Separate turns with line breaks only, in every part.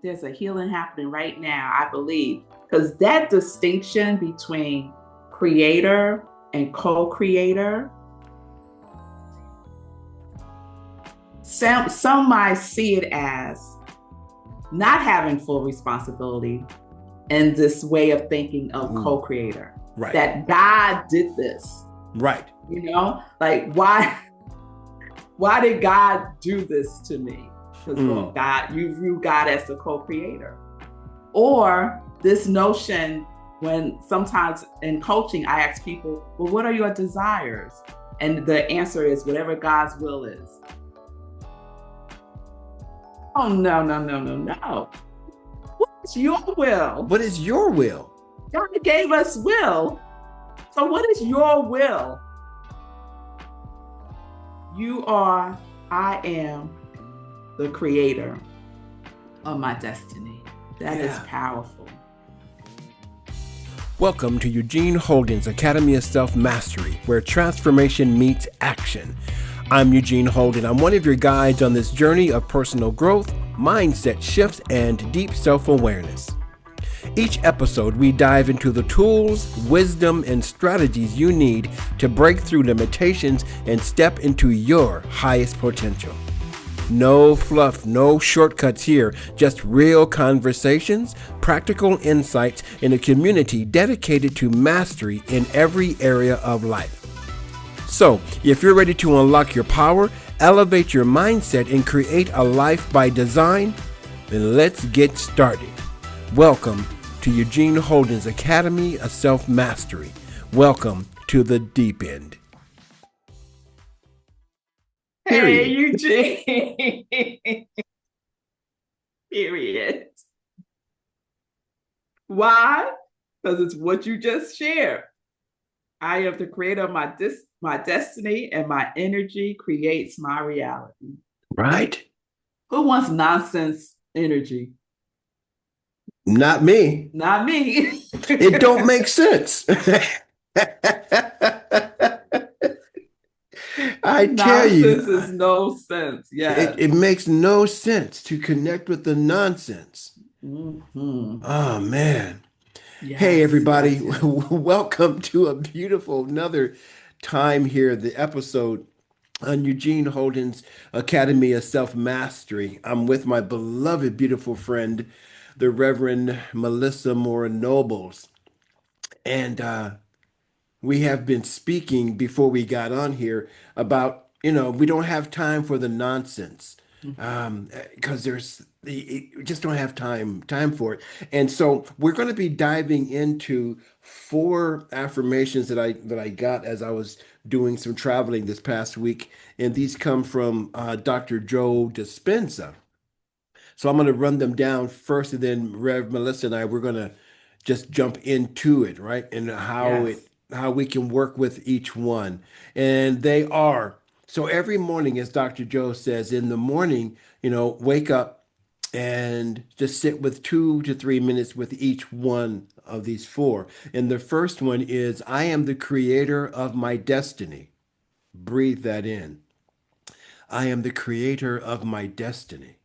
there's a healing happening right now, I believe, because that distinction between creator and co-creator, some might see it as not having full responsibility in this way of thinking of co-creator.
Right.
That God did this.
Right.
Like why did God do this to me? Because God, you view God as the co-creator. Or this notion, when sometimes in coaching, I ask people, well, what are your desires? And the answer is whatever God's will is. Oh, no. What is your will?
What is your will?
God gave us will. So what is your will? I am the creator of my destiny. That is powerful.
Welcome to Eugene Holden's Academy of Self-Mastery, where transformation meets action. I'm Eugene Holden. I'm one of your guides on this journey of personal growth, mindset shifts, and deep self-awareness. Each episode, we dive into the tools, wisdom, and strategies you need to break through limitations and step into your highest potential. No fluff, no shortcuts here, just real conversations, practical insights, and a community dedicated to mastery in every area of life. So, if you're ready to unlock your power, elevate your mindset, and create a life by design, then let's get started. Welcome to Eugene Holden's Academy of Self-Mastery. Welcome to the deep end.
Hey, Eugene. Period. Why? Because it's what you just shared. I am the creator of my destiny, and my energy creates my reality.
Right.
Who wants nonsense energy?
Not me.
Not me.
It don't make sense. I tell you.
Nonsense is no sense. Yeah.
It makes no sense to connect with the nonsense.
Mm-hmm.
Oh, man.
Yes,
hey, everybody.
yes.
Welcome to a beautiful another time here, the episode on Eugene Holden's Academy of Self-Mastery. I'm with my beloved, beautiful friend, the Reverend MelissaMoorer-Nobles. And we have been speaking before we got on here about, we don't have time for the nonsense because you just don't have time for it. And so we're going to be diving into 4 affirmations that I got as I was doing some traveling this past week. And these come from Dr. Joe Dispenza. So I'm going to run them down first, and then Rev Melissa and we're going to just jump into it, right? And how we can work with each one. And they are, so every morning, as Dr. Joe says, in the morning, wake up and just sit with 2 to 3 minutes with each one of these 4. And the first one is, I am the creator of my destiny. Breathe that in. I am the creator of my destiny.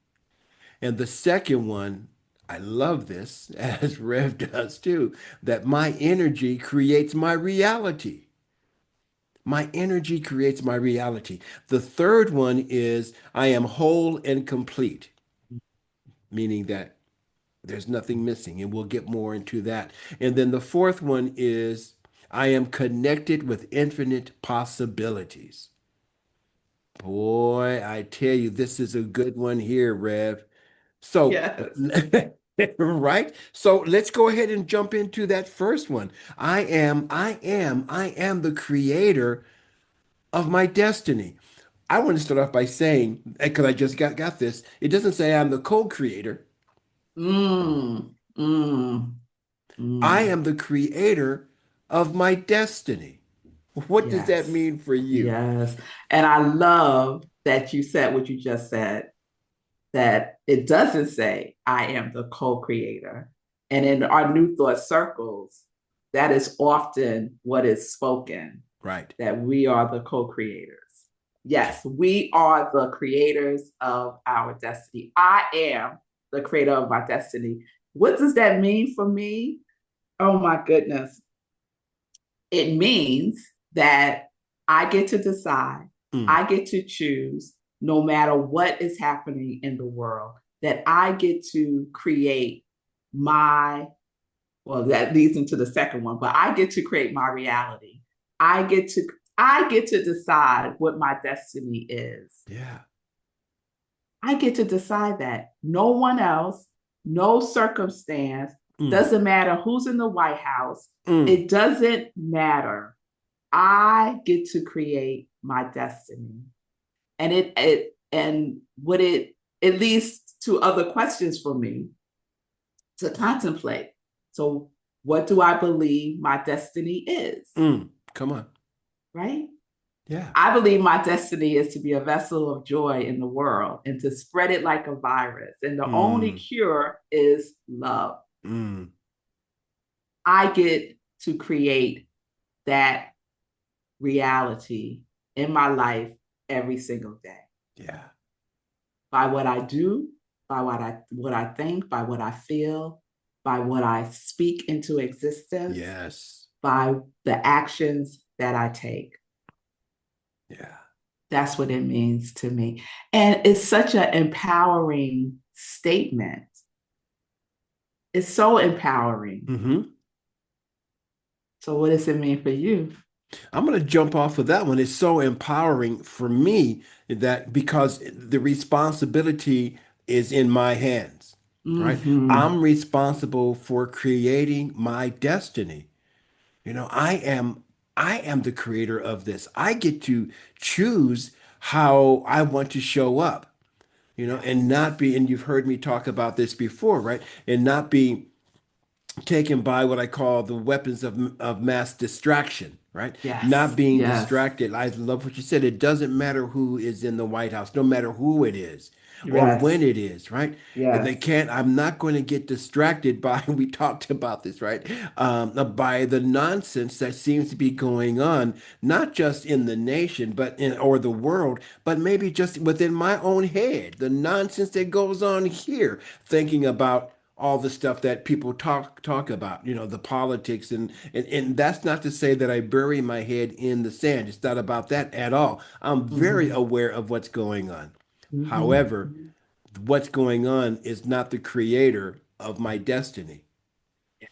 And the second one, I love this, as Rev does too, that my energy creates my reality. My energy creates my reality. The third one is, I am whole and complete, meaning that there's nothing missing, and we'll get more into that. And then the fourth one is, I am connected with infinite possibilities. Boy, I tell you, this is a good one here, Rev. So,
Yes.
right? So let's go ahead and jump into that first one. I am the creator of my destiny. I want to start off by saying, because I just got this, it doesn't say I'm the co-creator.
Mm, mm,
I
mm.
am the creator of my destiny. What does that
Yes.
mean for you?
Yes. And I love that you said what you just said, that it doesn't say I am the co-creator. And in our New Thought circles, that is often what is spoken,
Right.
that we are the co-creators. Yes, we are the creators of our destiny. I am the creator of my destiny. What does that mean for me? Oh my goodness. It means that I get to decide, I get to choose, no matter what is happening in the world, that I get to create my, well, that leads into the second one, but I get to create my reality. I get to decide what my destiny is.
Yeah.
I get to decide that. No one else, no circumstance, doesn't matter who's in the White House. It doesn't matter. I get to create my destiny. And it leads to other questions for me to contemplate. So what do I believe my destiny is?
Come on.
Right?
Yeah.
I believe my destiny is to be a vessel of joy in the world and to spread it like a virus. And the only cure is love. I get to create that reality in my life every single day.
Yeah.
By what I do, by what I think, by what I feel, by what I speak into existence.
Yes.
By the actions that I take.
Yeah.
That's what it means to me. And it's such an empowering statement. It's so empowering. So what does it mean for you?
I'm going to jump off of that one. It's so empowering for me that because the responsibility is in my hands, right? I'm responsible for creating my destiny. I am the creator of this. I get to choose how I want to show up, and not be, and you've heard me talk about this before, right? And not be taken by what I call the weapons of mass distraction, right? Not
Yes.
being
Yes.
distracted. I love what you said. It doesn't matter who is in the White House, no matter who it is or
Yes.
when it is, right? They
Yes.
can't, I'm not going to get distracted by, we talked about this, right? By the nonsense that seems to be going on, not just in the nation, or the world, but maybe just within my own head, the nonsense that goes on here, thinking about all the stuff that people talk about, the politics, and that's not to say that I bury my head in the sand. It's not about that at all. I'm very aware of what's going on. However, what's going on is not the creator of my destiny.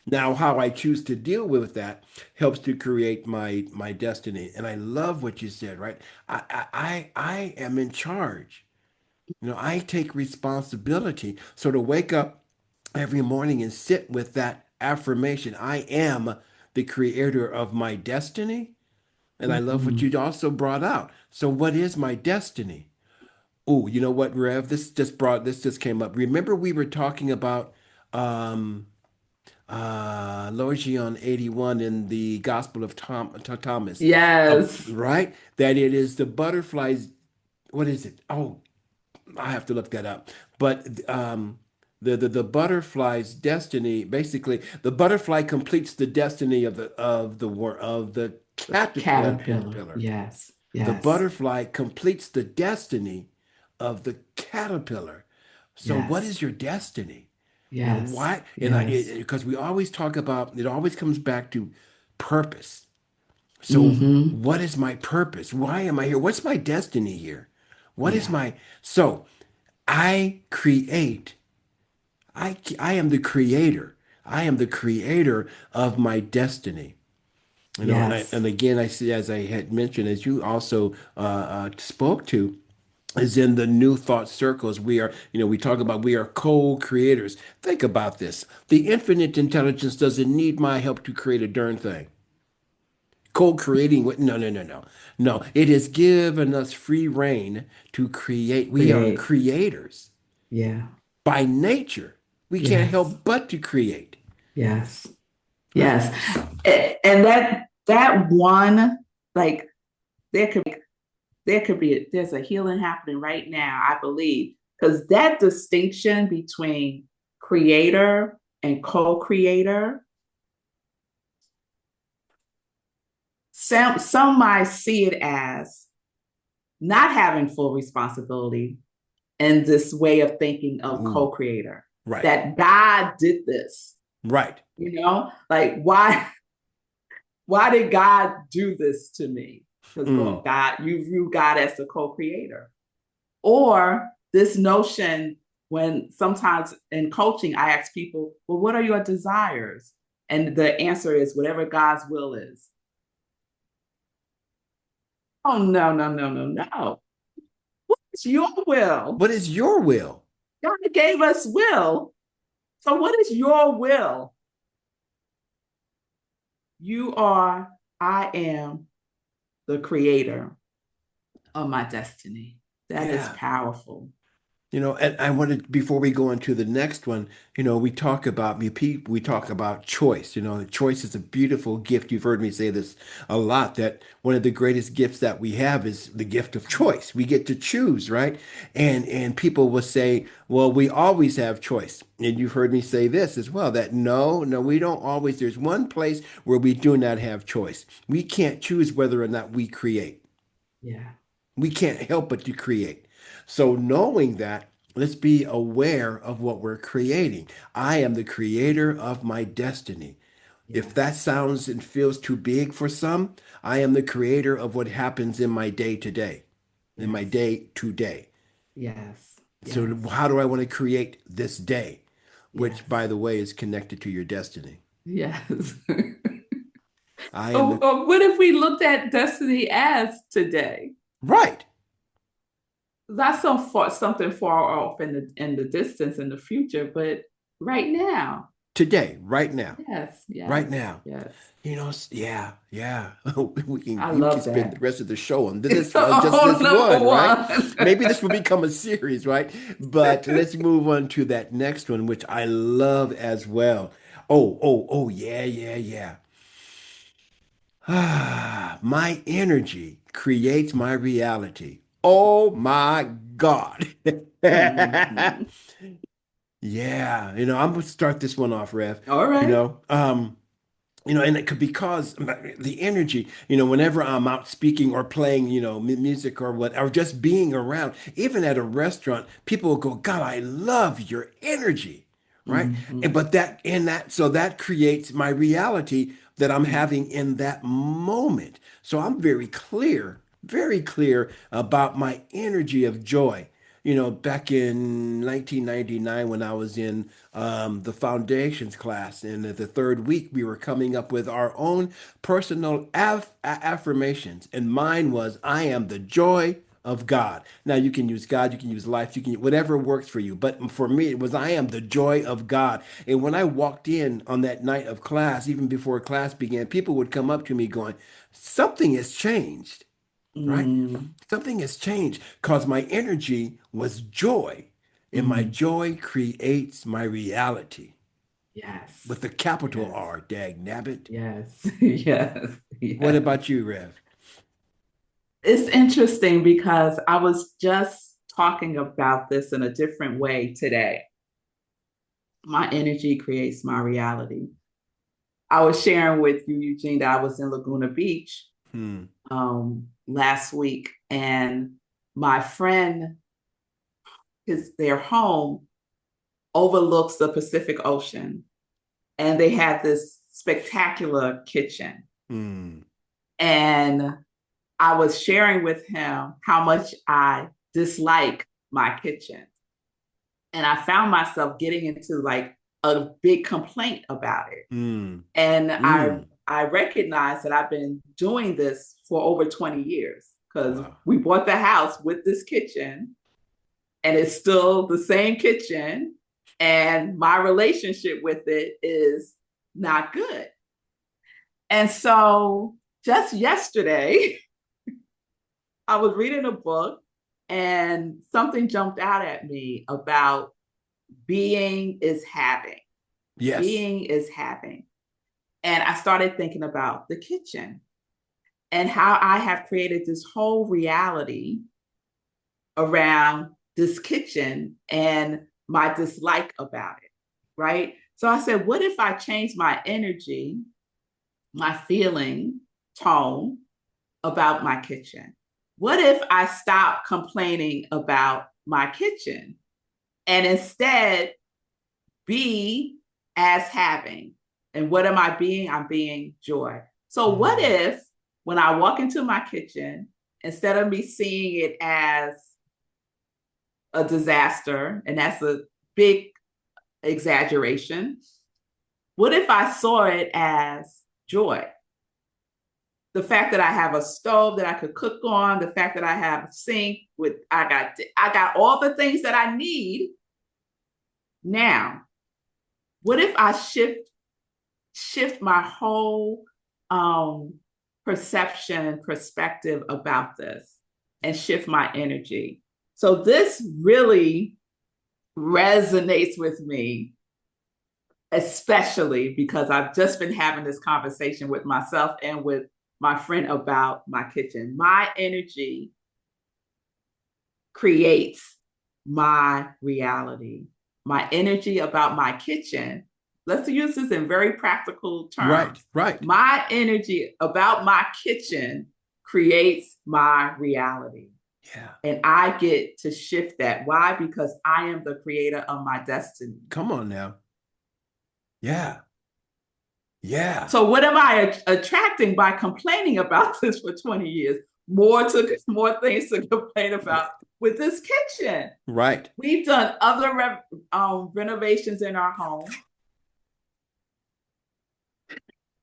Now, how I choose to deal with that helps to create my destiny. And I love what you said, right? I am in charge. I take responsibility. So to wake up every morning and sit with that affirmation, I am the creator of my destiny. And I love what you also brought out. So what is my destiny? Oh, you know what, Rev? This just came up. Remember we were talking about Logion 81 in the Gospel of Thomas.
Yes.
Right? That it is the butterflies. What is it? Oh, I have to look that up. But the butterfly's destiny, basically, the butterfly completes the destiny of the
Caterpillar.
caterpillar.
Yes.
The
Yes.
butterfly completes the destiny of the caterpillar. So what
Yes.
is your destiny?
Yes.
Why? And
Yes.
because we always talk about, it always comes back to purpose. So
Mm-hmm.
what is my purpose? Why am I here? What's my destiny here? What is
Yeah.
my, so I create, I am the creator. I am the creator of my destiny.
Yes.
And again, I see, as I had mentioned, as you also spoke to, is in the new thought circles. We are, we talk about we are co-creators. Think about this. The infinite intelligence doesn't need my help to create a darn thing. Co-creating with, no, no, no, no. No, it has given us free reign to create. We are
Create.
creators
Yeah.
by nature. We can't
Yes.
help but to create,
Yes.
right?
Yes. And that one, like there could be there's a healing happening right now, I believe, because that distinction between creator and co-creator, some might see it as not having full responsibility in this way of thinking of
Ooh,
co-creator.
Right.
that God did this.
Right.
Like why did God do this to me? Because God, you view God as the co-creator. Or this notion, when sometimes in coaching, I ask people, well, what are your desires? And the answer is whatever God's will is. Oh, no, no, no, no, no. What is your will?
What is your will?
God gave us will. So what is your will? I am the creator of my destiny. That is powerful.
And I wanted, before we go into the next one, we talk about choice. Choice is a beautiful gift. You've heard me say this a lot, that one of the greatest gifts that we have is the gift of choice. We get to choose, right? And people will say, well, we always have choice. And you've heard me say this as well, that no, we don't always. There's one place where we do not have choice. We can't choose whether or not we create.
Yeah.
We can't help but to create. So knowing that, let's be aware of what we're creating. I am the creator of my destiny.
Yes.
If that sounds and feels too big for some, I am the creator of what happens in my day to day, in my day to day.
Yes.
So how do I want to create this day? Which,
Yes.
by the way, is connected to your destiny.
Yes.
What
if we looked at destiny as today?
Right.
That's something far off in the distance in the future, but right now.
Today, right now.
Yes, yes.
Right now.
Yes.
Yeah. You can
love
spend the
that.
rest of the show on this one, just this one, right? Maybe this will become a series, right? But let's move on to that next one, which I love as well. Oh, yeah. My energy creates my reality. Oh my God.
Mhm.
Yeah, I'm gonna start this one off, Rev.
All right.
And it could, because the energy, whenever I'm out speaking or playing, music or what, or just being around, even at a restaurant, people will go, God, I love your energy, right?
Mhm.
And but so that creates my reality that I'm having in that moment. So I'm very clear about my energy of joy. Back in 1999, when I was in the foundations class, and at the third week, we were coming up with our own personal affirmations. And mine was, I am the joy of God. Now, you can use God, you can use life, you can whatever works for you. But for me, it was, I am the joy of God. And when I walked in on that night of class, even before class began, people would come up to me going, something has changed, right?
Mm.
Something has changed because my energy was joy, and my
Mm.
joy creates my reality
Yes.
with the capital
Yes.
R, dag nabbit.
Yes. Yes.
What
Yes.
about you, Rev?
It's interesting because I was just talking about this in a different way today. My energy creates my reality. I was sharing with you, Eugene, that I was in Laguna Beach
Hmm.
last week, and my friend, their home overlooks the Pacific Ocean, and they had this spectacular kitchen.
Hmm.
And I was sharing with him how much I dislike my kitchen. And I found myself getting into like a big complaint about it.
Hmm.
And
Hmm.
I recognize that I've been doing this for over 20 years because
Wow.
we bought the house with this kitchen, and it's still the same kitchen. And my relationship with it is not good. And so just yesterday, I was reading a book and something jumped out at me about being is having.
Yes.
Being is having. And I started thinking about the kitchen and how I have created this whole reality around this kitchen and my dislike about it. Right. So I said, what if I change my energy, my feeling, tone about my kitchen? What if I stop complaining about my kitchen and instead be as having. And what am I being? I'm being joy. So what if when I walk into my kitchen, instead of me seeing it as a disaster, and that's a big exaggeration, what if I saw it as joy? The fact that I have a stove that I could cook on, the fact that I have a sink with, I got all the things that I need. Now, what if I shift my whole perspective about this and shift my energy? So this really resonates with me, especially because I've just been having this conversation with myself and with my friend about my kitchen. My energy creates my reality. My energy about my kitchen, let's use this in very practical terms.
Right.
My energy about my kitchen creates my reality.
Yeah.
And I get to shift that. Why? Because I am the creator of my destiny.
Come on now. Yeah. Yeah.
So what am I attracting by complaining about this for 20 years? More things to complain about with this kitchen.
Right.
We've done other renovations in our home,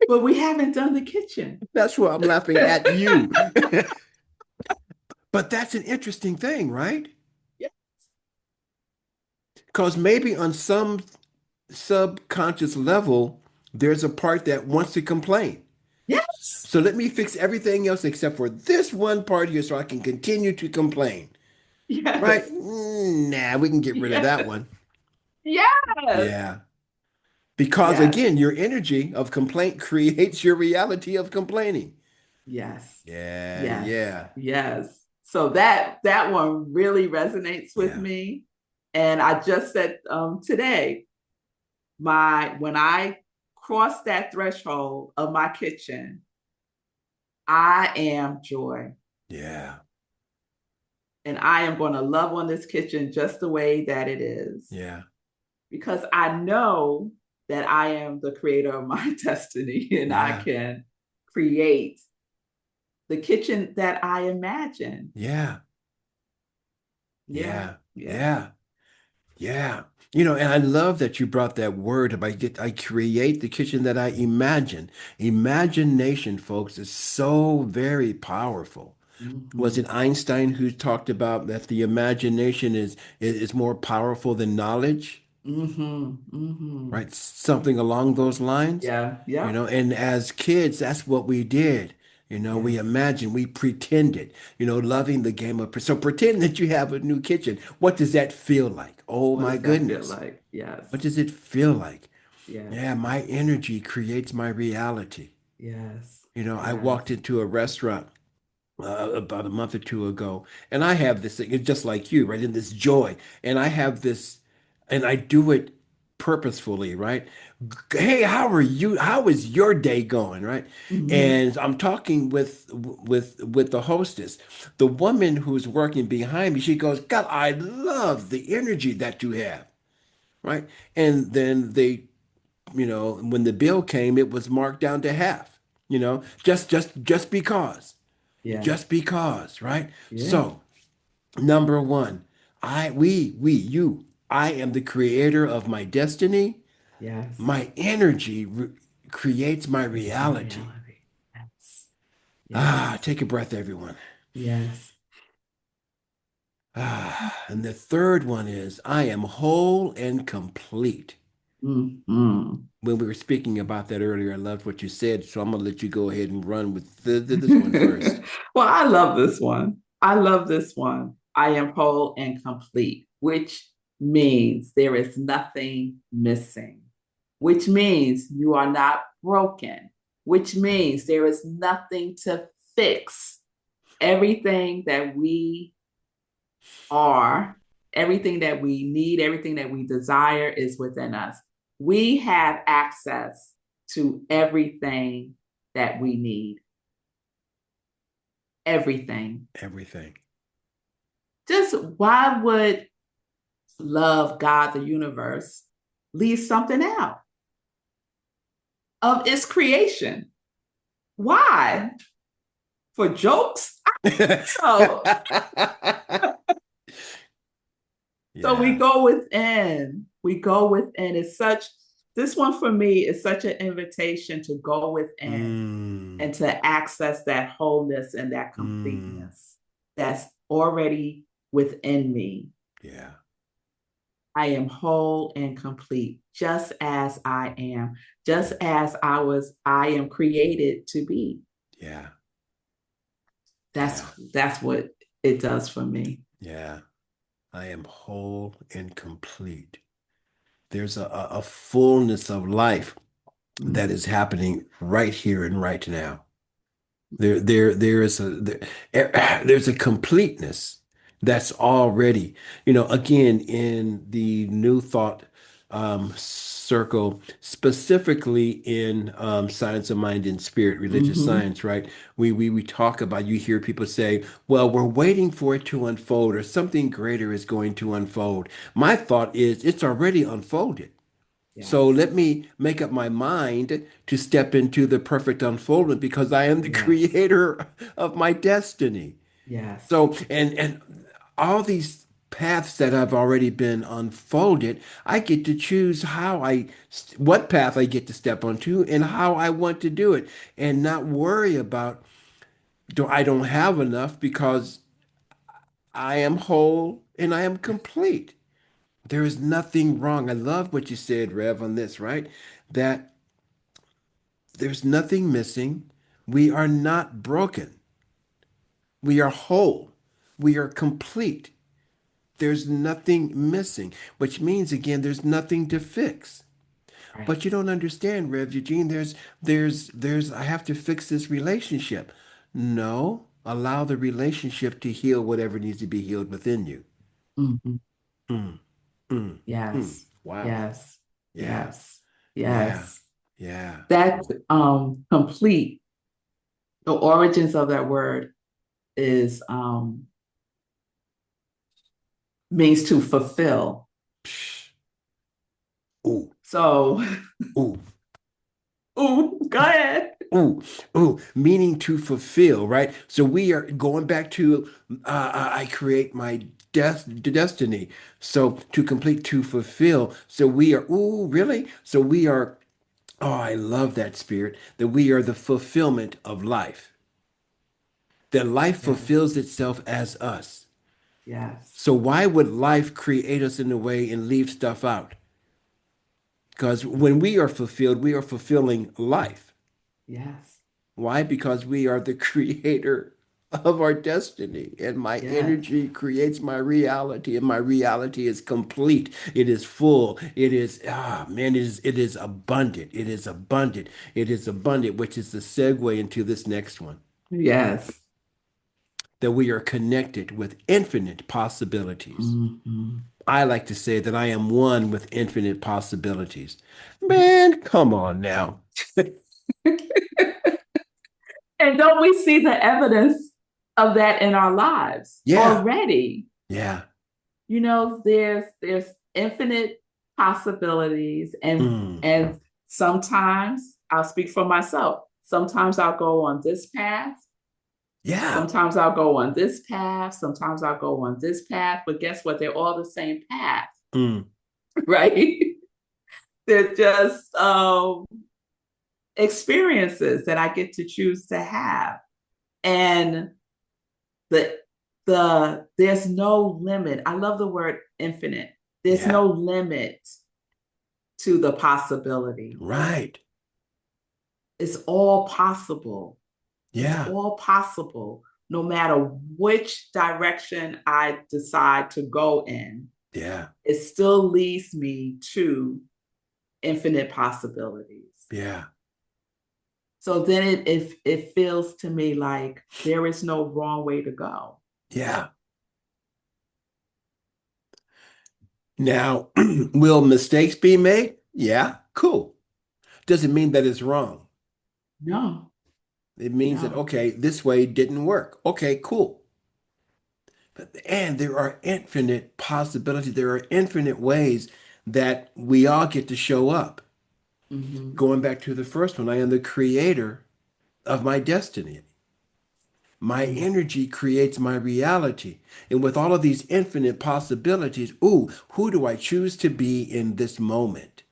but we haven't done the kitchen.
That's why I'm laughing at you. But that's an interesting thing, right?
Yes.
Because maybe on some subconscious level, there's a part that wants to complain.
Yes.
So let me fix everything else except for this one part here so I can continue to complain.
Yes.
Right? Nah, we can get rid of that one.
Yes.
Yeah. Because
Yes.
again, your energy of complaint creates your reality of complaining.
Yes.
Yeah,
Yes.
yeah.
Yes. So that one really resonates with me. And I just said today, when I cross that threshold of my kitchen, I am joy.
Yeah.
And I am going to love on this kitchen just the way that it is.
Yeah.
Because I know that I am the creator of my destiny and I can create the kitchen that I imagine.
Yeah.
Yeah.
Yeah. You know, and I love that you brought that word about I create the kitchen that I imagine. Imagination, folks, is so very powerful. Was it Einstein who talked about that the imagination is more powerful than knowledge? Right? Something along those lines.
Yeah.
You know, and as kids, that's what we did. You know, we imagined, we pretended, you know, loving the game of, so pretend that you have a new kitchen. What does that feel like? Oh
What
my
does that feel
goodness.
like? Yes.
What does it feel like?
Yes.
Yeah, my energy creates my reality.
Yes.
You know, I walked into a restaurant about a month or two ago, and I have this thing, it's just like you, right? In this joy. And I have this, and I do it purposefully, right? Hey, how are you? How is your day going, right? And I'm talking with the hostess, the woman who's working behind me. She goes, God, I love the energy that you have, right? And then you know, when the bill came, it was marked down to half, you know, just because.
Yeah.
Just because, right?
Yeah.
So, number one, you, I am the creator of my destiny.
Yes.
My energy creates my
It's my
reality.
reality. Yes.
Ah,
Yes.
take a breath, everyone.
Yes.
Ah, and the third one is I am whole and complete.
Mm-hmm.
When we were speaking about that earlier, I loved what you said, so I'm gonna let you go ahead and run with this one first.
Well, I love this one. I love this one. I am whole and complete, which means there is nothing missing, which means you are not broken, which means there is nothing to fix. Everything that we are, everything that we need, everything that we desire is within us. We have access to everything that we need. Everything.
Everything.
Just why would love, God, the universe, leaves something out of its creation. Why? For jokes? So, so we
Yeah.
go within. We go within. It's such, this one for me is such an invitation to go within
Mm,
and to access that wholeness and that
mm,
completeness that's already within me.
yeah.
I am whole and complete, just as I am, just as I am created to be.
Yeah.
That's
Yeah.
that's what it does for me.
Yeah. I am whole and complete. There's a fullness of life that
Mm-hmm.
is happening right here and right now. There is there's a completeness that's already, again, in the New Thought circle, specifically in science of mind and spirit, religious
Mm-hmm.
science, right? We talk about, you hear people say, well, we're waiting for it to unfold, or something greater is going to unfold. My thought is it's already unfolded. So
Yes.
let me make up my mind to step into the perfect unfoldment because I am the
Yes.
creator of my destiny.
Yes.
So, and all these paths that have already been unfolded, I get to choose what path I get to step onto and how I want to do it, and not worry about, I don't have enough, because I am whole and I am complete. There is nothing wrong. I love what you said, Rev, on this, right? That there's nothing missing. We are not broken. We are whole. We are complete. There's nothing missing, which means, again, there's nothing to fix.
Right.
But you don't understand, Rev Eugene. I have to fix this relationship. No, allow the relationship to heal whatever needs to be healed within you.
Mm-hmm.
Mm, mm, mm.
Yes.
Wow.
Yes.
Yeah.
Yes.
Yeah.
Yes.
Yeah.
That complete, the origins of that word is means to fulfill.
Psh. Ooh,
So,
ooh.
ooh, go ahead.
Ooh, ooh, meaning to fulfill, right? So we are going back to, I create my destiny. So to complete, to fulfill. So we are, ooh, really? So we are, oh, I love that spirit, that we are the fulfillment of life, that life
Yes.
fulfills itself as us.
Yes.
So why would life create us in a way and leave stuff out? Because when we are fulfilled, we are fulfilling life.
Yes.
Why? Because we are the creator of our destiny, and my
Yes.
energy creates my reality, and my reality is complete. It is full. It is, man, it is abundant. It is abundant. It is abundant, which is the segue into this next one,
Yes.
that we are connected with infinite possibilities.
Mm-hmm.
I like to say that I am one with infinite possibilities. Man, come on now.
And don't we see the evidence of that in our lives
Yeah,
already?
yeah.
There's infinite possibilities,
Mm,
and sometimes I'll speak for myself. Sometimes I'll go on this path.
yeah.
Sometimes I'll go on this path. Sometimes I'll go on this path. But guess what? They're all the same path,
Mm,
right? They're just experiences that I get to choose to have. And the there's no limit. I love the word infinite. There's
yeah.
no limit to the possibility.
Right.
It's all possible. It's
Yeah.
all possible, no matter which direction I decide to go in.
Yeah.
It still leads me to infinite possibilities.
Yeah.
So then it feels to me like there is no wrong way to go.
Yeah. Now, will mistakes be made? Yeah. Cool. Doesn't mean that it's wrong.
No,
It means that,
no.
okay, this way didn't work. Okay, cool. And there are infinite possibilities. There are infinite ways that we all get to show up.
Mm-hmm.
Going back to the first one, I am the creator of my destiny. My
Mm-hmm.
energy creates my reality. And with all of these infinite possibilities, ooh, who do I choose to be in this moment?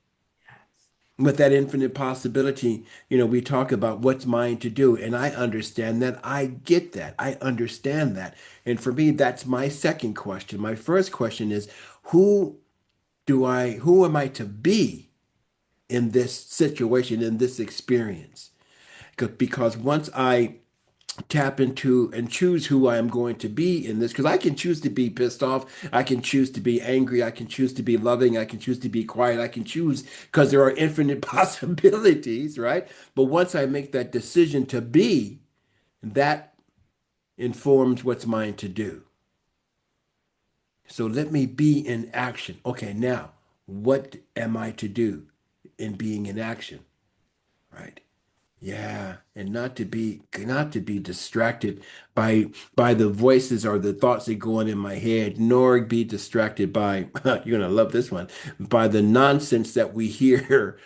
With that infinite possibility, we talk about what's mine to do. And I understand that. I get that. I understand that. And for me, that's my second question. My first question is, who who am I to be in this situation, in this experience? Because once I tap into and choose who I am going to be in this, because I can choose to be pissed off, I can choose to be angry, I can choose to be loving, I can choose to be quiet, I can choose because there are infinite possibilities, right? But once I make that decision to be, that informs what's mine to do. So let me be in action. Okay, now what am I to do in being in action, right? Yeah, and not to be distracted by the voices or the thoughts that go on in my head, nor be distracted by you're gonna love this one, by the nonsense that we hear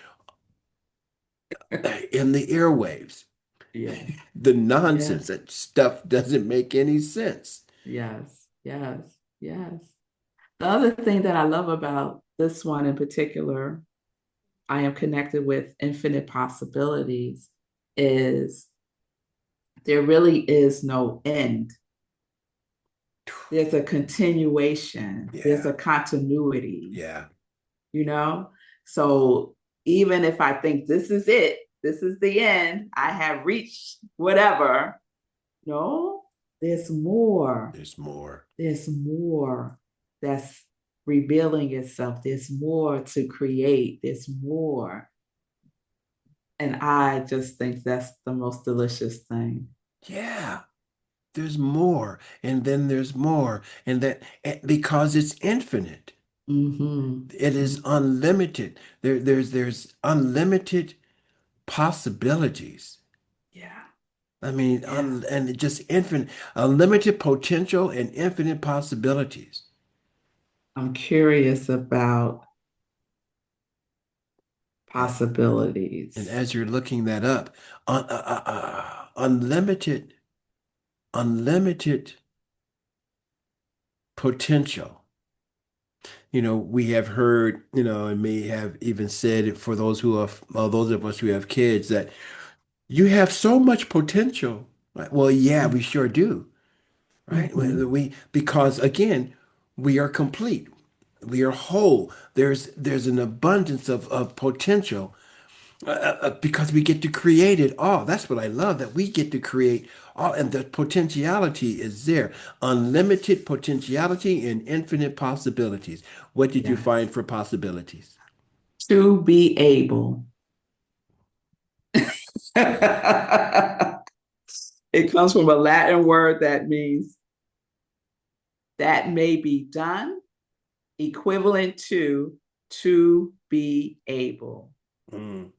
in the airwaves.
Yeah.
The
Yeah.
nonsense, that stuff doesn't make any sense.
Yes. Yes. Yes. The other thing that I love about this one in particular, I am connected with infinite possibilities, is there really is no end. There's a continuation, there's
Yeah,
a continuity,
yeah.
you know? So even if I think this is it, this is the end, I have reached whatever, no, there's more.
There's more.
There's more that's revealing itself. There's more to create. There's more. And I just think that's the most delicious thing.
Yeah. There's more, and then there's more, and because it's infinite.
Mm-hmm.
It is
Mm-hmm.
unlimited. There's unlimited possibilities.
Yeah.
I mean,
Yeah.
and just infinite, unlimited potential and infinite possibilities.
I'm curious about
And, and
possibilities.
as you're looking that up, unlimited, unlimited potential. We have heard, and may have even said it for those of us who have kids, that you have so much potential. Right? Well, yeah, we sure do. Right?
Mm-hmm.
Because again, we are complete. We are whole. There's an abundance of potential because we get to create it all. That's what I love, that we get to create all, and the potentiality is there. Unlimited potentiality and infinite possibilities. What did you
Yes.
find for possibilities?
To be able. It comes from a Latin word that means that may be done, equivalent to be able.
Mm,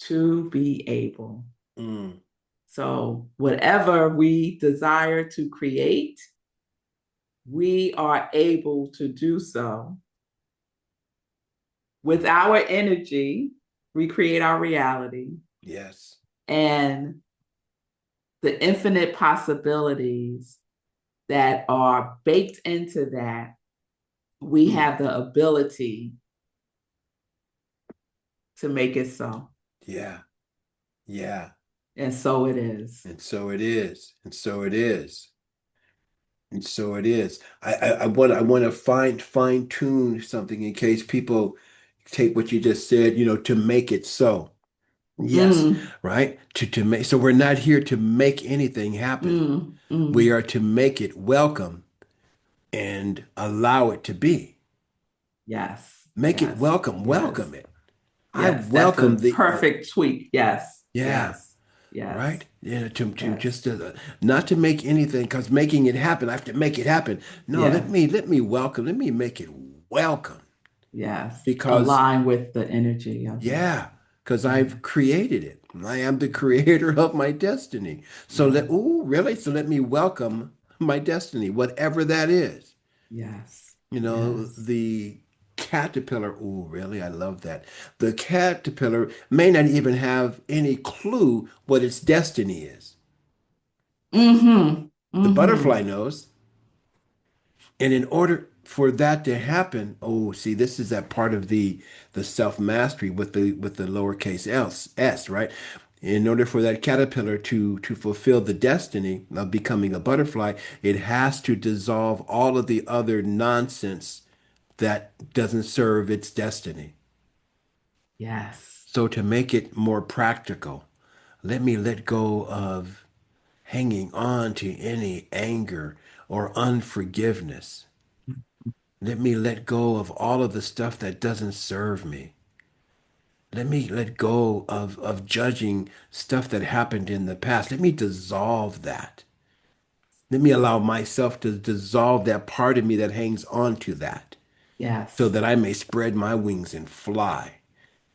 To be able.
mm,
So, whatever we desire to create, we are able to do so with our energy. We create our reality,
yes.
and the infinite possibilities that are baked into that, we
Mm,
have the ability to make it so.
yeah. Yeah.
And so it is.
And so it is. And so it is. And so it is. I want to fine tune something in case people take what you just said, to make it so. Yes,
Mm,
right? To make, so we're not here to make anything happen.
mm,
We
mm.
are to make it welcome and allow it to be.
Yes,
Make it
yes,
welcome,
yes,
welcome it. I
yes. That's
welcome
a
the
perfect tweak. Yes,
yeah,
yes, yes,
right? Yeah, to
yes,
just not to make anything, because making it happen, I have to make it happen. No, let
yes,
me let me welcome, let me make it welcome
yes.
because
Align with the energy of it.
yeah, because
Yeah,
I've created it. I am the creator of my destiny. So
yes,
really? So let me welcome my destiny, whatever that is.
yes,
You know,
yes,
the caterpillar, oh, really? I love that. The caterpillar may not even have any clue what its destiny is.
Mm-hmm.
The
Mm-hmm.
butterfly knows. And in order for that to happen, oh, see, this is that part of the self-mastery with the lowercase s, right? In order for that caterpillar to fulfill the destiny of becoming a butterfly, it has to dissolve all of the other nonsense that doesn't serve its destiny.
Yes.
So to make it more practical, let me let go of hanging on to any anger or unforgiveness. Let me let go of all of the stuff that doesn't serve me. Let me let go of judging stuff that happened in the past. Let me dissolve that. Let me allow myself to dissolve that part of me that hangs on to that so
Yes.
that I may spread my wings and fly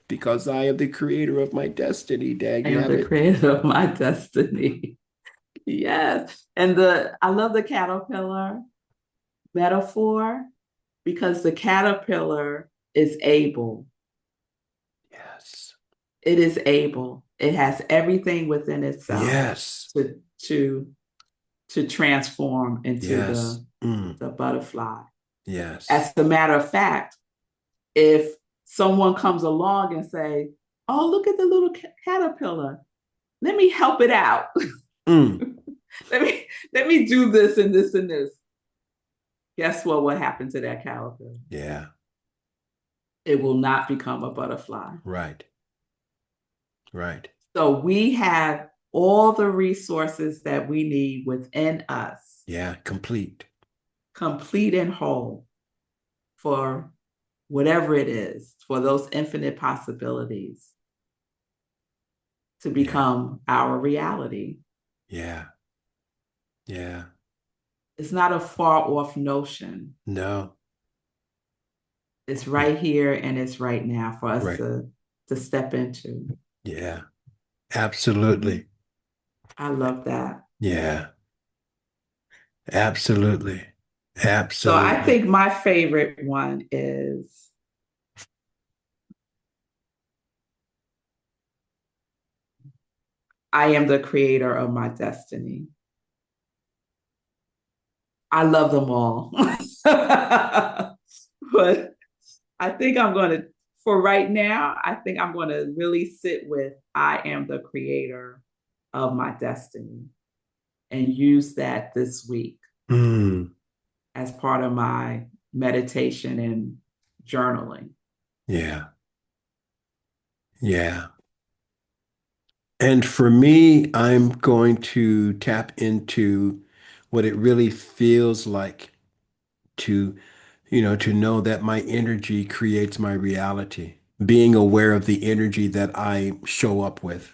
because I am the creator of my destiny,
I am the
dagnabbit.
creator of my destiny. Yes. And I love the caterpillar metaphor because the caterpillar is able.
Yes.
It is able. It has everything within itself
Yes.
to to to transform into
Yes.
the butterfly.
Yes.
As a matter of fact, if someone comes along and say, "Oh, look at the little caterpillar. Let me help it out.
Mm.
let me do this and this and this." Guess what happened to that caterpillar?
Yeah.
It will not become a butterfly.
Right. Right.
So we have all the resources that we need within us,
Yeah. Complete.
complete and whole, for whatever it is, for those infinite possibilities to
Yeah.
become our reality.
Yeah. Yeah.
It's not a far off notion.
No.
It's right here and it's right now for us
Right.
to step into.
Yeah. Absolutely.
I love that.
Yeah. Absolutely.
So I
Absolutely.
think my favorite one is I am the creator of my destiny. I love them all. But I think I'm going to, for right now, I think I'm going to really sit with I am the creator of my destiny and use that this week
Mm.
as part of my meditation and journaling.
Yeah. Yeah. And for me, I'm going to tap into what it really feels like to, to know that my energy creates my reality. Being aware of the energy that I show up with,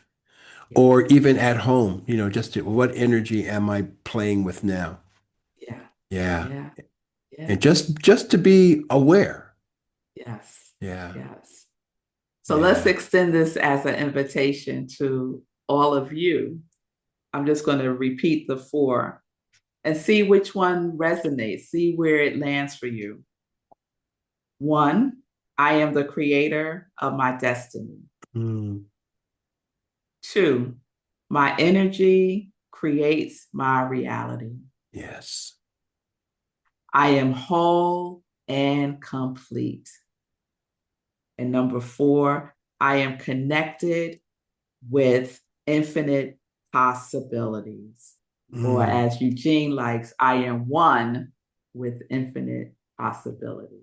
Yeah,
or even at home, what energy am I playing with now?
yeah,
Yeah.
yeah, yeah.
And just to be aware.
Yes,
Yeah.
yes. So let's
Yeah.
extend this as an invitation to all of you. I'm just going to repeat the four and see which one resonates, see where it lands for you. One, I am the creator of my destiny.
Mm.
Two, my energy creates my reality.
Yes.
I am whole and complete. And number four, I am connected with infinite possibilities. Or
Mm.
as Eugene likes, I am one with infinite possibilities.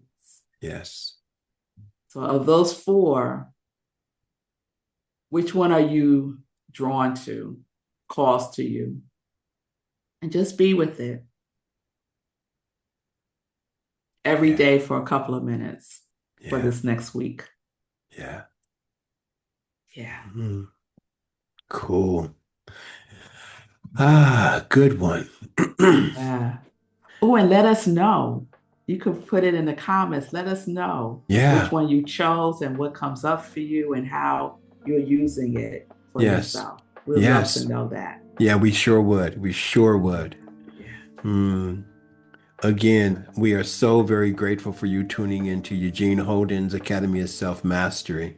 Yes.
So, of those four, which one are you drawn to, calls to you? And just be with it every
Yeah.
day for a couple of minutes for
Yeah.
this next week.
Yeah.
Yeah.
Mm. Cool. Ah, good one.
Yeah. Oh, and let us know. You could put it in the comments. Let us know which
Yeah.
one you chose and what comes up for you and how you're using it for
Yes.
yourself. We'd love to
Yes.
know that.
Yeah, we sure would. We sure would.
Yeah.
Hmm. Again, we are so very grateful for you tuning into Eugene Holden's Academy of Self-Mastery.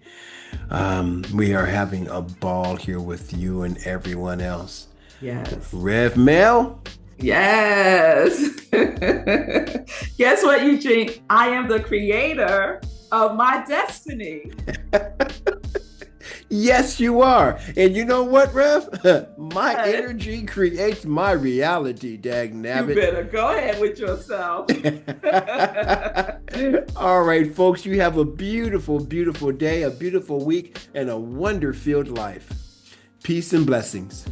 We are having a ball here with you and everyone else.
Yes.
Rev Mel?
Yes. Guess what, Eugene? I am the creator of my destiny.
Yes, you are. And you know what, Rev? My energy creates my reality, dag nabbit.
You better go ahead with yourself.
All right, folks, you have a beautiful, beautiful day, a beautiful week, and a wonder-filled life. Peace and blessings.